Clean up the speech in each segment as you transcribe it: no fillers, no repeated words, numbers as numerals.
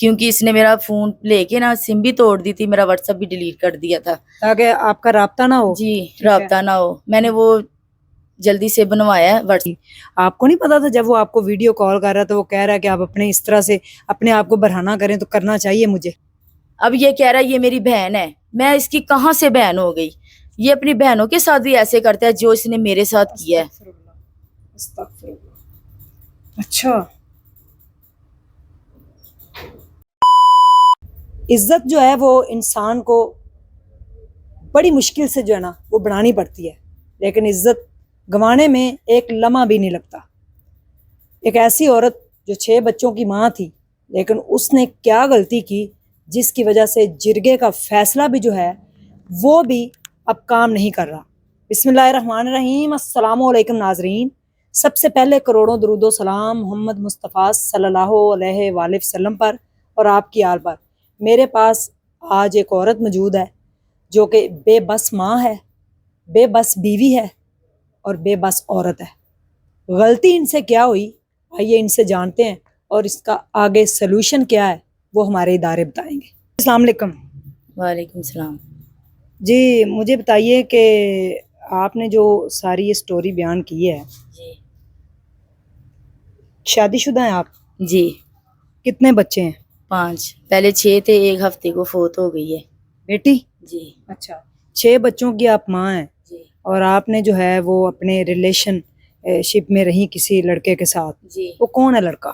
کیونکہ اس نے میرا فون لے کے نا سم بھی توڑ دی تھی, میرا واٹس ایپ بھی ڈیلیٹ کر دیا تھا تاکہ آپ کا رابطہ نہ ہو. جی, رابطہ نہ ہو. میں نے وہ جلدی سے بنوایا ہے واٹس. آپ کو نہیں پتا تھا جب وہ آپ کو ویڈیو کال کر رہا تھا وہ کہہ رہا ہے کہ آپ اپنے اس طرح سے اپنے آپ کو برہنہ کریں تو کرنا چاہیے مجھے؟ اب یہ کہہ رہا ہے یہ میری بہن ہے, میں اس کی کہاں سے بہن ہو گئی؟ یہ اپنی بہنوں کے ساتھ بھی ایسے کرتا ہے جو اس نے میرے ساتھ کیا ہے. اچھا, عزت جو ہے وہ انسان کو بڑی مشکل سے جو ہے نا وہ بنانی پڑتی ہے, لیکن عزت گنوانے میں ایک لمحہ بھی نہیں لگتا. ایک ایسی عورت جو 6 بچوں کی ماں تھی, لیکن اس نے کیا غلطی کی جس کی وجہ سے جرگے کا فیصلہ بھی جو ہے وہ بھی اب کام نہیں کر رہا. بسم اللہ الرحمن الرحیم. السلام علیکم ناظرین. سب سے پہلے کروڑوں درود و سلام محمد مصطفیٰ صلی اللہ علیہ وآلہ وسلم پر اور آپ کی آل پر. میرے پاس آج ایک عورت موجود ہے جو کہ بے بس ماں ہے, بے بس بیوی ہے اور بے بس عورت ہے. غلطی ان سے کیا ہوئی آئیے ان سے جانتے ہیں, اور اس کا آگے سلوشن کیا ہے وہ ہمارے ادارے بتائیں گے. السلام علیکم. وعلیکم السلام. جی مجھے بتائیے کہ آپ نے جو ساری یہ سٹوری بیان کی ہے, جی شادی شدہ ہیں آپ؟ جی, کتنے بچے ہیں؟ 5. پہلے 6 تھے, ایک ہفتے کو فوت ہو گئی ہے بیٹی؟ جی. اچھا, 6 بچوں کی آپ ماں ہیں جی. اور آپ نے جو ہے وہ اپنے ریلیشن شپ میں رہی کسی لڑکے کے ساتھ. جی. وہ کون ہے لڑکا؟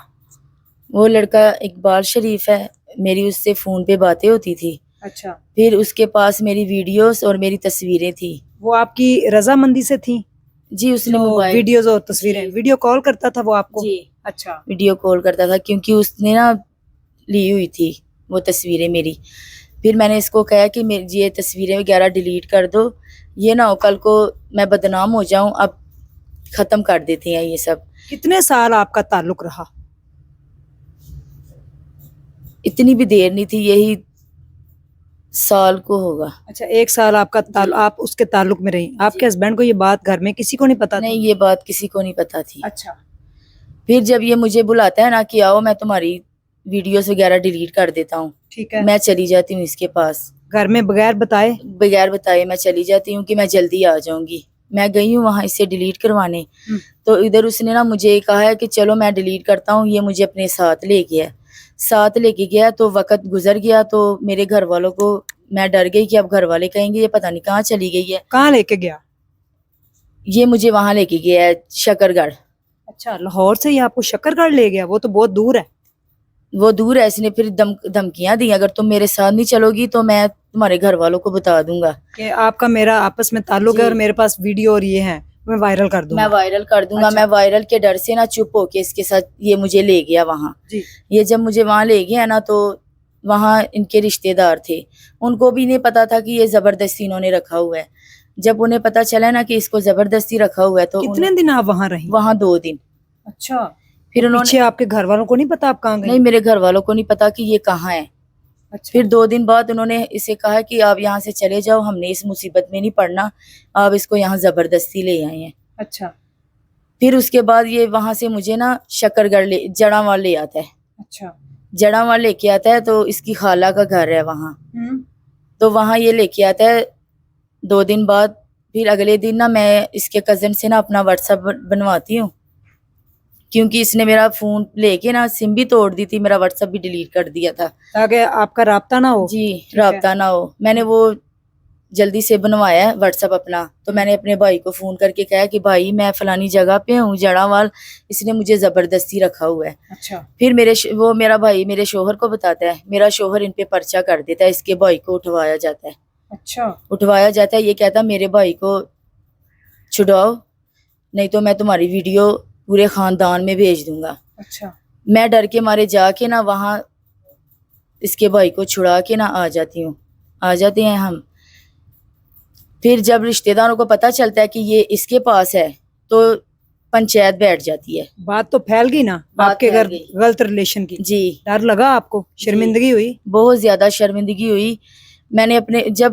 وہ لڑکا اقبال شریف ہے. میری اس سے فون پہ باتیں ہوتی تھی. اچھا, پھر اس کے پاس میری ویڈیوز اور میری تصویریں تھیں. وہ آپ کی رضامندی سے تھیں؟ جی, اس نے جو موبائل ویڈیوز اور تصویریں, جی. ویڈیو کال کرتا تھا وہ آپ کو؟ جی, اچھا, ویڈیو کال کرتا تھا کیونکہ اس نے نا لی ہوئی تھی وہ تصویریں میری. پھر میں نے اس کو کہا کہ یہ تصویریں وغیرہ ڈیلیٹ کر دو, یہ نہ ہو کل کو میں بدنام ہو جاؤں, اب ختم کر دیتے ہیں یہ سب. کتنے سال آپ کا تعلق رہا؟ اتنی بھی دیر نہیں تھی, یہی سال کو ہوگا. اچھا, 1 سال آپ کا آپ اس کے تعلق میں رہی. آپ کے ہسبینڈ کو یہ بات گھر میں کسی کو نہیں پتا تھی؟ نہیں, یہ بات کسی کو نہیں پتا تھی. اچھا, پھر جب یہ مجھے بلاتا ہے نا کہ آؤ میں تمہاری ویڈیوز وغیرہ ڈیلیٹ کر دیتا ہوں, ٹھیک ہے, میں چلی جاتی ہوں اس کے پاس. گھر میں بغیر بتائے میں چلی جاتی ہوں کہ میں جلدی آ جاؤں گی. میں گئی ہوں وہاں اسے ڈیلیٹ کروانے, تو ادھر اس نے نا مجھے کہا ہے کہ چلو میں ڈیلیٹ کرتا ہوں. یہ مجھے اپنے ساتھ لے گیا تو وقت گزر گیا, تو میرے گھر والوں کو میں ڈر گئی کہ اب گھر والے کہیں گے یہ پتہ نہیں کہاں چلی گئی ہے. کہاں لے کے گیا؟ یہ مجھے وہاں لے کے گیا ہے, شکر گڑھ. اچھا, لاہور سے یہ آپ کو شکر گڑھ لے گیا؟ وہ تو بہت دور ہے. وہ دور ہے. اس نے پھر دھمکیاں دی, اگر تم میرے ساتھ نہیں چلو گی تو میں تمہارے گھر والوں کو بتا دوں گا کہ آپ کا میرا آپس میں تعلق ہے اور میرے پاس ویڈیو اور یہ ہے, میں وائرل کر دوں گا. میں وائرل کر دوں گا. میں وائرل کے ڈر سے نا چپ ہو کے اس کے ساتھ یہ مجھے لے گیا وہاں. یہ جب مجھے وہاں لے گیا نا تو وہاں ان کے رشتے دار تھے, ان کو بھی نہیں پتا تھا کہ یہ زبردستی انہوں نے رکھا ہوا ہے. جب انہیں پتا چلا نا کہ اس کو زبردستی رکھا ہوا ہے تو کتنے دن آپ وہاں رہی؟ وہاں 2 دن. اچھا, پھر انہوں نے آپ کے گھر والوں کو نہیں پتا آپ کہاں گئے؟ نہیں, میرے گھر والوں کو نہیں پتا کہ یہ کہاں ہے. پھر 2 دن بعد انہوں نے اسے کہا کہ آپ یہاں سے چلے جاؤ, ہم نے اس مصیبت میں نہیں پڑنا, آپ اس کو یہاں زبردستی لے آئے ہیں. اچھا, پھر اس کے بعد یہ وہاں سے مجھے نا شکر گڑھ جڑاں لے آتا ہے. اچھا, جڑاں لے کے آتا ہے, تو اس کی خالہ کا گھر ہے وہاں, تو وہاں یہ لے کے آتا ہے 2 دن بعد. پھر اگلے دن نا میں اس کے کزن سے نا اپنا واٹس ایپ بنواتی ہوں, کیونکہ اس نے میرا فون لے کے نا سم بھی توڑ دی تھی, میرا واٹس ایپ بھی ڈیلیٹ کر دیا تھا تاکہ آپ کا رابطہ نہ ہو. جی, رابطہ نہ ہو. میں نے وہ جلدی سے بنوایا ہے واٹس ایپ اپنا, تو میں نے اپنے بھائی کو فون کر کے کہا کہ بھائی میں فلانی جگہ پہ ہوں جڑاں وال, اس نے مجھے زبردستی رکھا ہوا ہے. اچھا, پھر میرا بھائی میرے شوہر کو بتاتا ہے, میرا شوہر ان پہ پرچہ کر دیتا ہے, اس کے بھائی کو اٹھوایا جاتا ہے. اچھا, اٹھوایا جاتا ہے. یہ کہتا ہے میرے بھائی کو چھڑاؤ, نہیں تو میں تمہاری ویڈیو پورے خاندان میں بھیج دوں گا. اچھا, میں ڈر کے مارے جا کے نا وہاں اس کے بھائی کو چھڑا کے نا آ جاتے ہیں ہم. پھر جب رشتہ داروں کو پتہ چلتا ہے کہ یہ اس کے پاس ہے تو پنچایت بیٹھ جاتی ہے. بات تو پھیل گئی نا آپ کے گھر غلط ریلیشن کی. جی, ڈر لگا آپ کو؟ شرمندگی ہوئی؟ بہت زیادہ شرمندگی ہوئی. میں نے جب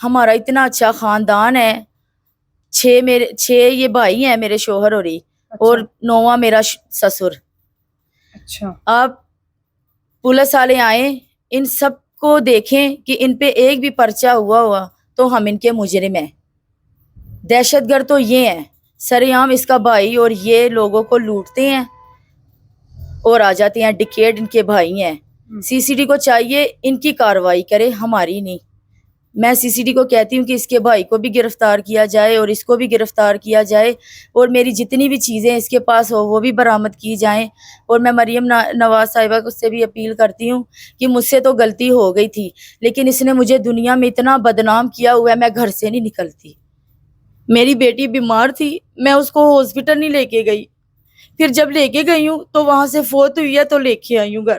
ہمارا اتنا اچھا خاندان ہے، 6 یہ بھائی ہیں میرے شوہر اور اور 9واں میرا سسر. اچھا آپ پولیس والے آئیں، ان سب کو دیکھیں کہ ان پہ ایک بھی پرچہ ہوا تو ہم ان کے مجرم ہیں. دہشت گرد تو یہ ہیں، سرعام اس کا بھائی اور یہ لوگوں کو لوٹتے ہیں اور آ جاتے ہیں. ڈکیٹ ان کے بھائی ہیں. سی سی ڈی کو چاہیے ان کی کارروائی کرے، ہماری نہیں. میں سی سی ڈی کو کہتی ہوں کہ اس کے بھائی کو بھی گرفتار کیا جائے اور اس کو بھی گرفتار کیا جائے، اور میری جتنی بھی چیزیں اس کے پاس ہو وہ بھی برآمد کی جائیں. اور میں مریم نواز صاحبہ کو سے بھی اپیل کرتی ہوں کہ مجھ سے تو غلطی ہو گئی تھی، لیکن اس نے مجھے دنیا میں اتنا بدنام کیا ہوا ہے، میں گھر سے نہیں نکلتی. میری بیٹی بیمار تھی، میں اس کو ہاسپٹل نہیں لے کے گئی، پھر جب لے کے گئی ہوں تو وہاں سے فوت ہوئی ہے تو لے کے آئی ہوں گھر.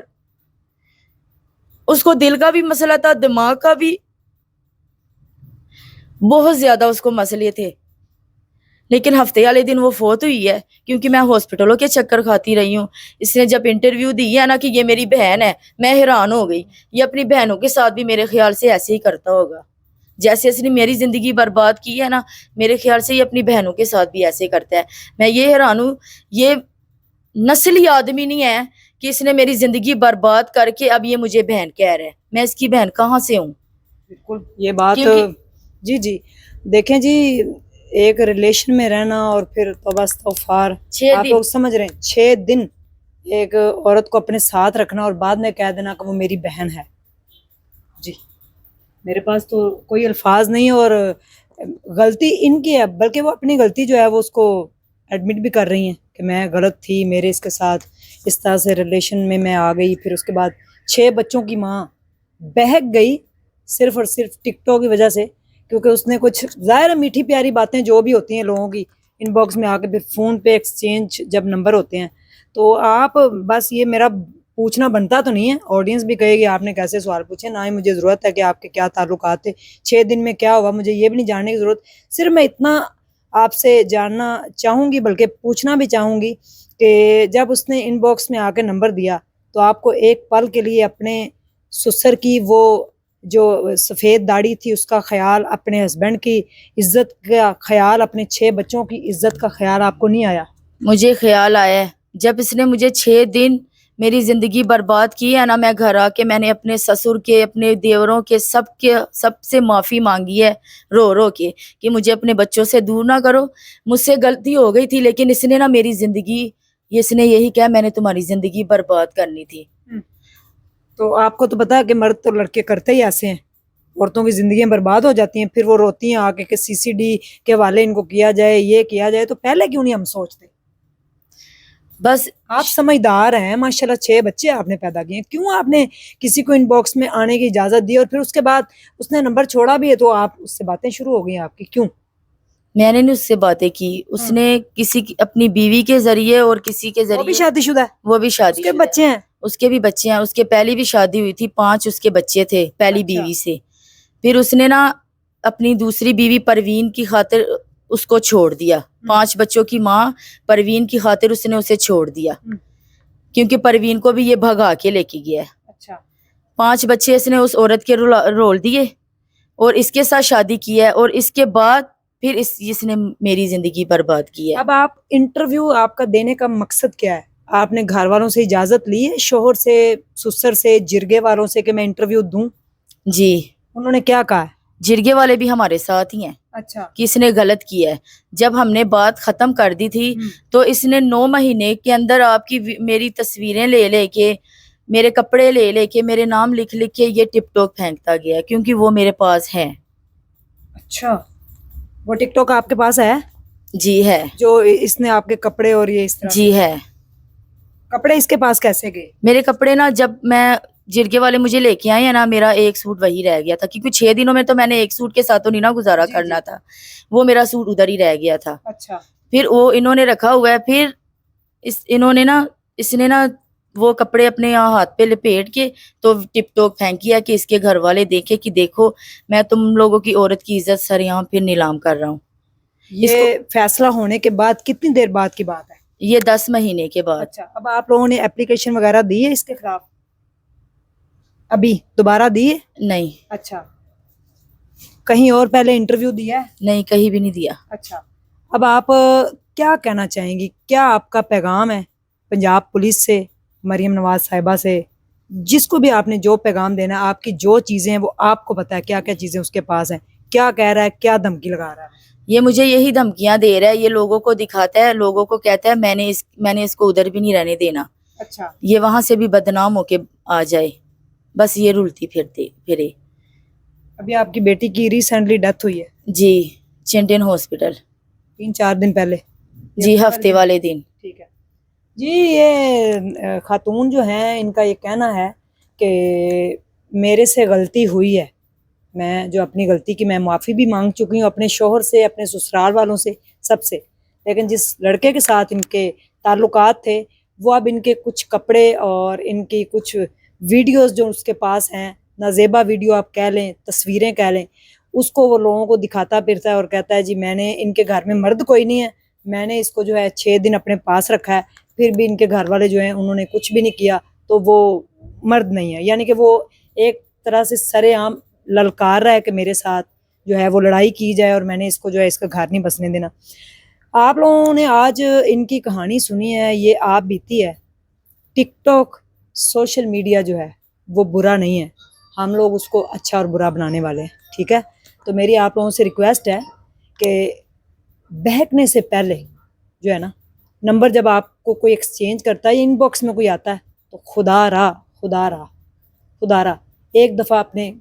اس کو دل کا بھی مسئلہ تھا، دماغ کا بھی، بہت زیادہ اس کو مسئلے تھے. لیکن ہفتے والے دن وہ فوت ہوئی ہے، کیونکہ میں ہاسپٹلوں کے چکر کھاتی رہی ہوں. اس نے جب انٹرویو دی ہے نا کہ یہ میری بہن ہے، میں حیران ہو گئی. یہ اپنی بہنوں کے ساتھ بھی میرے خیال سے ایسے ہی کرتا ہوگا، جیسے اس نے میری زندگی برباد کی ہے نا، میرے خیال سے یہ اپنی بہنوں کے ساتھ بھی ایسے کرتا ہے. میں یہ حیران ہوں، یہ نسلی آدمی نہیں ہے کہ اس نے میری زندگی برباد کر کے اب یہ مجھے بہن کہہ رہا ہے. میں اس کی بہن کہاں سے ہوں؟ بالکل یہ بات جی دیکھیں جی، ایک ریلیشن میں رہنا اور پھر توبہ استغفار، آپ لوگ سمجھ رہے ہیں 6 دن ایک عورت کو اپنے ساتھ رکھنا اور بعد میں کہہ دینا کہ وہ میری بہن ہے. جی میرے پاس تو کوئی الفاظ نہیں. اور غلطی ان کی ہے، بلکہ وہ اپنی غلطی جو ہے وہ اس کو ایڈمٹ بھی کر رہی ہیں کہ میں غلط تھی، میرے اس کے ساتھ اس طرح سے ریلیشن میں آ گئی. پھر اس کے بعد 6 بچوں کی ماں بہک گئی صرف اور صرف ٹک ٹاک کی وجہ سے، کیونکہ اس نے کچھ ظاہر میٹھی پیاری باتیں جو بھی ہوتی ہیں لوگوں کی ان باکس میں آ کے، پھر فون پہ ایکسچینج جب نمبر ہوتے ہیں تو آپ بس یہ میرا پوچھنا بنتا تو نہیں ہے، آڈینس بھی کہے گی آپ نے کیسے سوال پوچھے، نہ ہی مجھے ضرورت ہے کہ آپ کے کیا تعلقات تھے 6 دن میں کیا ہوا، مجھے یہ بھی نہیں جاننے کی ضرورت. صرف میں اتنا آپ سے جاننا چاہوں گی، بلکہ پوچھنا بھی چاہوں گی کہ جب اس نے ان باکس میں آ کے نمبر دیا تو آپ کو ایک پل کے لیے اپنے سسر کی وہ جو سفید داڑھی تھی اس کا خیال، اپنے ہسبینڈ کی عزت کا خیال، اپنے 6 بچوں کی عزت کا خیال آپ کو نہیں آیا؟ مجھے خیال آیا جب اس نے مجھے 6 دن میری زندگی برباد کی ہے نا. میں گھر آ کے میں نے اپنے سسر کے، اپنے دیوروں کے سب سے معافی مانگی ہے رو رو کے کہ مجھے اپنے بچوں سے دور نہ کرو، مجھ سے غلطی ہو گئی تھی، لیکن اس نے نا میری زندگی، اس نے یہی کہا میں نے تمہاری زندگی برباد کرنی تھی. تو آپ کو تو پتا ہے کہ مرد تو لڑکے کرتے ہی ایسے ہیں، عورتوں کی زندگیاں برباد ہو جاتی ہیں، پھر وہ روتی ہیں آ کے کہ سی سی ڈی کے حوالے ان کو کیا جائے، یہ کیا جائے. تو پہلے کیوں نہیں ہم سوچتے؟ بس آپ سمجھدار ہیں ماشاءاللہ، 6 بچے آپ نے پیدا کیے ہیں، کیوں آپ نے کسی کو ان باکس میں آنے کی اجازت دی؟ اور پھر اس کے بعد اس نے نمبر چھوڑا بھی ہے تو آپ اس سے باتیں شروع ہو گئی آپ کی، کیوں؟ میں نے نہیں اس سے باتیں کی، اس نے کسی اپنی بیوی کے ذریعے اور کسی کے ذریعے، وہ بھی شادی شدہ ہے، وہ بھی شادی اس کے بچے ہیں، اس کے بھی بچے ہیں. اس کے پہلی بھی شادی ہوئی تھی، 5 اس کے بچے تھے پہلی بیوی سے. پھر اس نے نا اپنی دوسری بیوی پروین کی خاطر اس کو چھوڑ دیا. 5 بچوں کی ماں پروین کی خاطر اس نے اسے چھوڑ دیا، کیونکہ پروین کو بھی یہ بھگا کے لے کے گیا ہے. 5 بچے اس نے اس عورت کے رول دیے اور اس کے ساتھ شادی کی ہے، اور اس کے بعد پھر اس نے میری زندگی برباد کی ہے. اب آپ انٹرویو آپ کا دینے کا مقصد کیا ہے؟ آپ نے گھر والوں سے اجازت لی ہے، شوہر سے، سسر سے، جرگے والوں سے کہ میں انٹرویو دوں؟ جی. انہوں نے کیا کہا ہے؟ جرگے والے بھی ہمارے ساتھ ہی ہیں. اچھا. کہ اس نے غلط کیا ہے. جب ہم نے بات ختم کر دی تھی تو اس نے 9 مہینے کے اندر آپ کی میری تصویریں لے لے کے، میرے کپڑے لے لے کے، میرے نام لکھ لکھ کے یہ ٹک ٹاک پھینکتا گیا، کیونکہ وہ میرے پاس ہے. اچھا، وہ ٹک ٹاک آپ کے پاس ہے؟ جی ہے. جو اس نے آپ کے کپڑے اور یہ اس طرح؟ جی ہے. کپڑے اس کے پاس کیسے گئے؟ میرے کپڑے نا جب میں جرگے والے مجھے لے کے آئے ہیں نا، میرا ایک سوٹ وہی رہ گیا تھا، کیونکہ 6 دنوں میں تو میں نے ایک سوٹ کے ساتھ تو نہیں نا گزارا کرنا تھا، وہ میرا سوٹ ادھر ہی رہ گیا تھا. اچھا. پھر وہ انہوں نے رکھا ہوا ہے، پھر اس نے نا وہ کپڑے اپنے یہاں ہاتھ پہ لپیٹ کے تو ٹپ ٹاک پھینکیا کہ اس کے گھر والے دیکھے کہ دیکھو میں تم لوگوں کی عورت کی عزت سر یہاں پھر نیلام کر رہا ہوں. یہ فیصلہ ہونے کے بعد کتنی دیر بعد کی بات ہے؟ یہ 10 مہینے کے بعد. اچھا. اب آپ لوگوں نے اپلیکیشن وغیرہ دی ہے اس کے خلاف؟ ابھی دوبارہ دی ہے؟ نہیں. اچھا. کہیں اور پہلے انٹرویو دیا ہے؟ نہیں کہیں بھی نہیں دیا. اچھا, اب آپ کیا کہنا چاہیں گی, کیا آپ کا پیغام ہے پنجاب پولیس سے, مریم نواز صاحبہ سے, جس کو بھی آپ نے جو پیغام دینا ہے, آپ کی جو چیزیں ہیں وہ آپ کو پتہ ہے کیا کیا چیزیں اس کے پاس ہیں, کیا کہہ رہا ہے, کیا دھمکی لگا رہا ہے؟ یہ مجھے یہی دھمکیاں دے رہا ہے, یہ لوگوں کو دکھاتا ہے, لوگوں کو کہتا ہے میں نے اس کو ادھر بھی نہیں رہنے دینا, اچھا, یہ وہاں سے بھی بدنام ہو کے آ جائے, بس یہ رولتی پھرے. ابھی آپ کی بیٹی کی ریسنٹلی ڈیتھ ہوئی ہے؟ جی چنٹن ہاسپٹل, 3-4 دن پہلے. جی ہفتے والے دن. ٹھیک ہے جی. یہ خاتون جو ہیں ان کا یہ کہنا ہے کہ میرے سے غلطی ہوئی ہے, میں جو اپنی غلطی کی میں معافی بھی مانگ چکی ہوں اپنے شوہر سے, اپنے سسرال والوں سے, سب سے, لیکن جس لڑکے کے ساتھ ان کے تعلقات تھے وہ اب ان کے کچھ کپڑے اور ان کی کچھ ویڈیوز جو اس کے پاس ہیں, نازیبا ویڈیو آپ کہہ لیں, تصویریں کہہ لیں, اس کو وہ لوگوں کو دکھاتا پھرتا ہے اور کہتا ہے جی میں نے, ان کے گھر میں مرد کوئی نہیں ہے, میں نے اس کو جو ہے 6 دن اپنے پاس رکھا ہے, پھر بھی ان کے گھر والے جو ہیں انہوں نے کچھ بھی نہیں کیا, تو وہ مرد نہیں ہے. یعنی کہ وہ ایک طرح سے سرے عام للکار رہا ہے کہ میرے ساتھ جو ہے وہ لڑائی کی جائے اور میں نے اس کو جو ہے اس کا گھر نہیں بسنے دینا. آپ لوگوں نے آج ان کی کہانی سنی ہے, یہ آپ بیتی ہے. ٹک ٹاک سوشل میڈیا جو ہے وہ برا نہیں ہے, ہم لوگ اس کو اچھا اور برا بنانے والے ہیں, ٹھیک ہے. تو میری آپ لوگوں سے ریکویسٹ ہے کہ بہکنے سے پہلے جو ہے نا, نمبر جب آپ کو کوئی ایکسچینج کرتا ہے یا ان باکس میں کوئی آتا ہے تو خدا را ایک دفعہ اپنے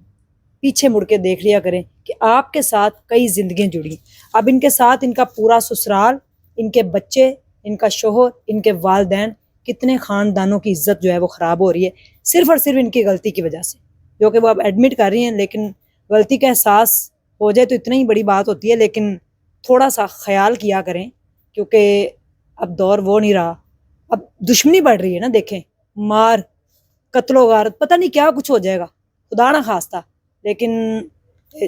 پیچھے مڑ کے دیکھ لیا کریں کہ آپ کے ساتھ کئی زندگیاں جڑی. اب ان کے ساتھ ان کا پورا سسرال, ان کے بچے, ان کا شوہر, ان کے والدین, کتنے خاندانوں کی عزت جو ہے وہ خراب ہو رہی ہے صرف اور صرف ان کی غلطی کی وجہ سے, جو کہ وہ اب ایڈمٹ کر رہی ہیں. لیکن غلطی کا احساس ہو جائے تو اتنا ہی بڑی بات ہوتی ہے, لیکن تھوڑا سا خیال کیا کریں کیونکہ اب دور وہ نہیں رہا, اب دشمنی بڑھ رہی ہے نا. دیکھیں مار, قتل و غارت, پتہ نہیں کیا کچھ ہو جائے گا, خدا نہ خواستہ. لیکن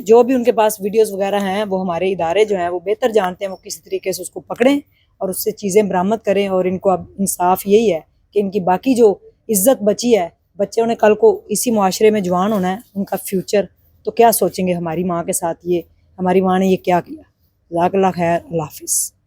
جو بھی ان کے پاس ویڈیوز وغیرہ ہیں وہ ہمارے ادارے جو ہیں وہ بہتر جانتے ہیں, وہ کسی طریقے سے اس کو پکڑیں اور اس سے چیزیں برآمد کریں. اور ان کو اب انصاف یہی ہے کہ ان کی باقی جو عزت بچی ہے, بچے انہیں کل کو اسی معاشرے میں جوان ہونا ہے, ان کا فیوچر, تو کیا سوچیں گے ہماری ماں کے ساتھ یہ, ہماری ماں نے یہ کیا کیا. جزاک اللہ خیر, اللہ حافظ.